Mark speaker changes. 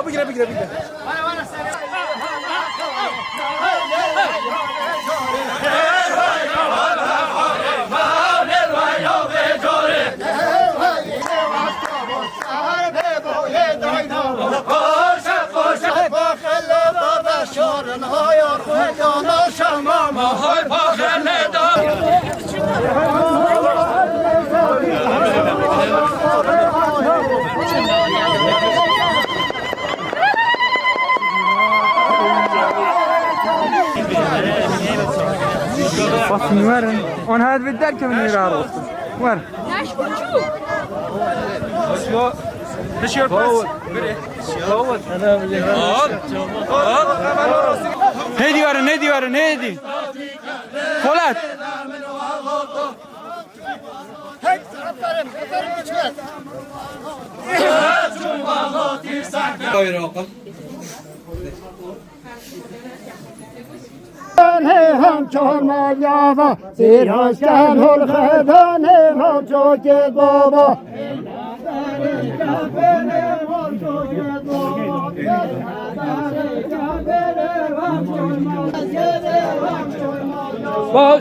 Speaker 1: بگیره بگیره بگیره
Speaker 2: Basın on had bir der ki beni rahat olsun. Var. Ne diyor ne diyor ne diyor? Polat.
Speaker 3: هم چون یاوا زیراش کن هل خدان هم چون که بابا با